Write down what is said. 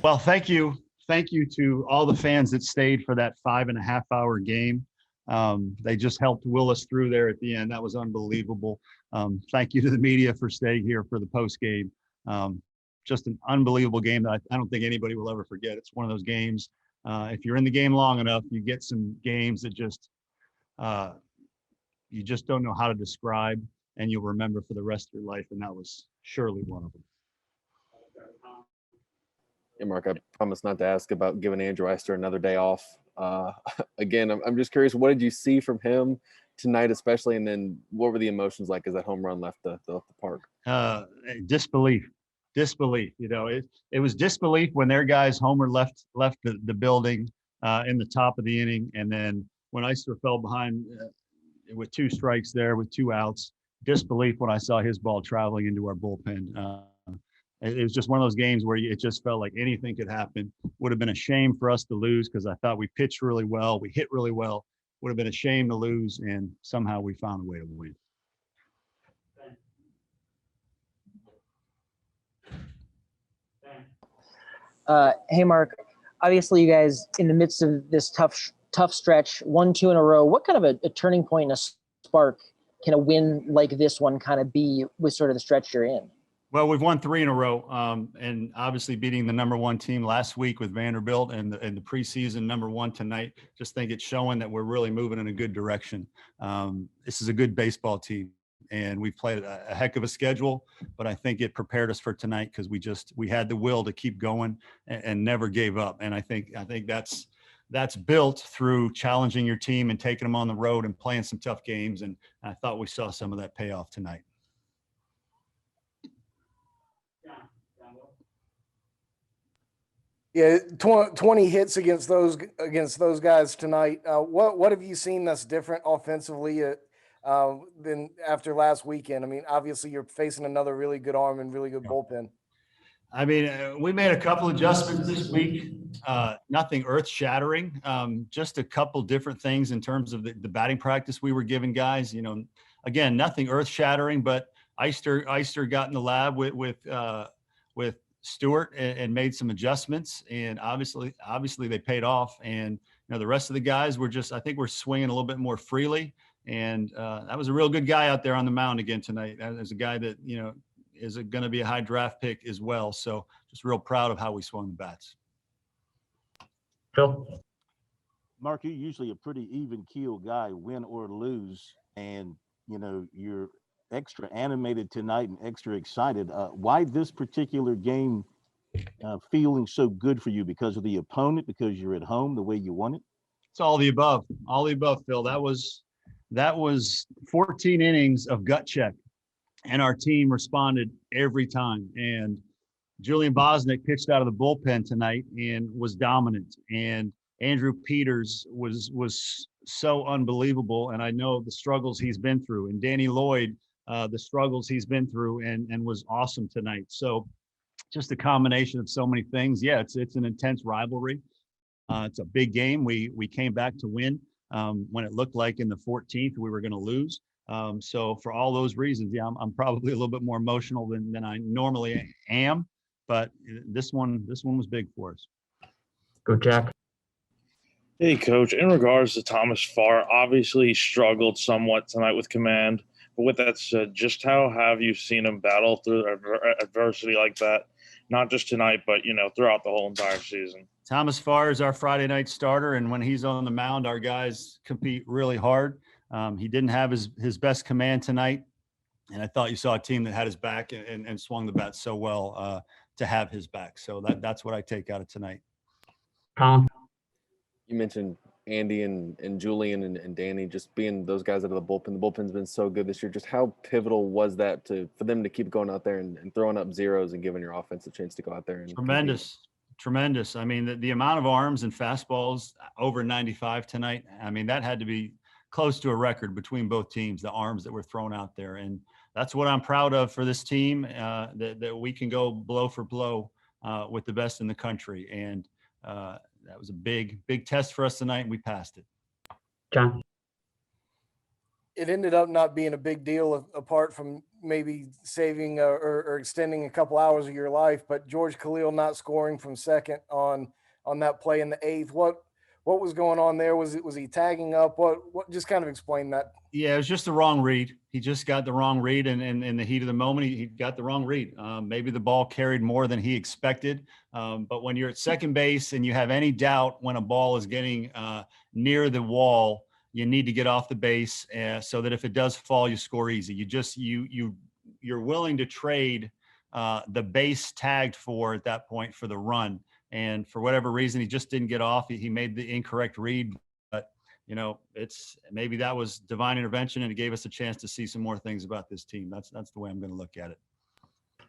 Well, thank you. Thank you to all the fans that stayed for that 5.5-hour game. They just helped will us through there at the end. That was unbelievable. Thank you to the media for staying here for the post game. Just an unbelievable game that I don't think anybody will ever forget. It's one of those games. If you're in the game long enough, you get some games that just you just don't know how to describe, and you'll remember for the rest of your life. And that was surely one of them. Yeah, Mark, I promise not to ask about giving Andrew Eister another day off. Again, I'm just curious, what did you see from him tonight especially, and then what were the emotions like as that home run left the park? Disbelief. You know, it was disbelief when their guys homer left the building in the top of the inning, and then when Eister fell behind with 2 strikes there with 2 outs. Disbelief when I saw his ball traveling into our bullpen. It was just one of those games where it just felt like anything could happen. Would have been a shame for us to lose because I thought we pitched really well, we hit really well. Would have been a shame to lose, and somehow we found a way to win. Hey, Mark, obviously you guys in the midst of this tough stretch, 1-2 in a row, what kind of a turning point and a spark can a win like this one kind of be with sort of the stretch you're in? Well, we've won 3 in a row, and obviously beating the #1 team last week with Vanderbilt and the preseason #1 tonight. Just think it's showing that we're really moving in a good direction. This is a good baseball team, and we've played a heck of a schedule, but I think it prepared us for tonight because we had the will to keep going and never gave up. And I think that's built through challenging your team and taking them on the road and playing some tough games. And I thought we saw some of that payoff tonight. Yeah, 20 hits against those guys tonight. What have you seen that's different offensively than after last weekend? I mean, obviously you're facing another really good arm and really good bullpen. I mean, we made a couple adjustments this week. Nothing earth-shattering. Just a couple different things in terms of the batting practice we were giving guys. You know, again, nothing earth-shattering, but Eister got in the lab with Stewart and made some adjustments, and obviously they paid off. And you know, the rest of the guys were I think we're swinging a little bit more freely. And that was a real good guy out there on the mound again tonight. As a guy that, you know, is going to be a high draft pick as well. So just real proud of how we swung the bats. Phil? Mark, you're usually a pretty even keel guy, win or lose. And, you know, you're extra animated tonight and extra excited. Why this particular game feeling so good for you? Because of the opponent, because you're at home, the way you won it? It's all the above, Phil. That was 14 innings of gut check, and our team responded every time. And Julian Bosnick pitched out of the bullpen tonight and was dominant. And Andrew Peters was so unbelievable. And I know the struggles he's been through, and Danny Lloyd, the struggles he's been through, and was awesome tonight. So just a combination of so many things. Yeah, it's an intense rivalry. It's a big game. We came back to win when it looked like in the 14th we were going to lose. So for all those reasons, yeah, I'm probably a little bit more emotional than I normally am. But this one was big for us. Go, Jack. Hey, Coach. In regards to Thomas Farr, obviously he struggled somewhat tonight with command. But with that said, just how have you seen him battle through adversity like that? Not just tonight, but, you know, throughout the whole entire season. Thomas Farr is our Friday night starter, and when he's on the mound, our guys compete really hard. He didn't have his best command tonight, and I thought you saw a team that had his back and swung the bat so well to have his back. So that's what I take out of tonight. Colin? You mentioned Andy and Julian and Danny just being those guys out of the bullpen. The bullpen's been so good this year. Just how pivotal was that for them to keep going out there and throwing up zeros and giving your offense a chance to go out there and Tremendous. I mean, the amount of arms and fastballs over 95 tonight, I mean, that had to be close to a record between both teams, the arms that were thrown out there. And that's what I'm proud of for this team, that we can go blow for blow with the best in the country. And that was a big test for us tonight, and we passed it. John? it ended up not being a big deal apart from maybe saving or extending a couple hours of your life. But George Khalil not scoring from second on that play in the 8th. What was going on there? Was he tagging up? What just kind of explain that? Yeah, it was just the wrong read. He just got the wrong read, and in the heat of the moment, he got the wrong read. Maybe the ball carried more than he expected. But when you're at second base and you have any doubt when a ball is getting near the wall, you need to get off the base so that if it does fall, you score easy. You're willing to trade the base tagged for at that point for the run. And for whatever reason, he just didn't get off. He made the incorrect read. Maybe that was divine intervention, and it gave us a chance to see some more things about this team. That's the way I'm going to look at it.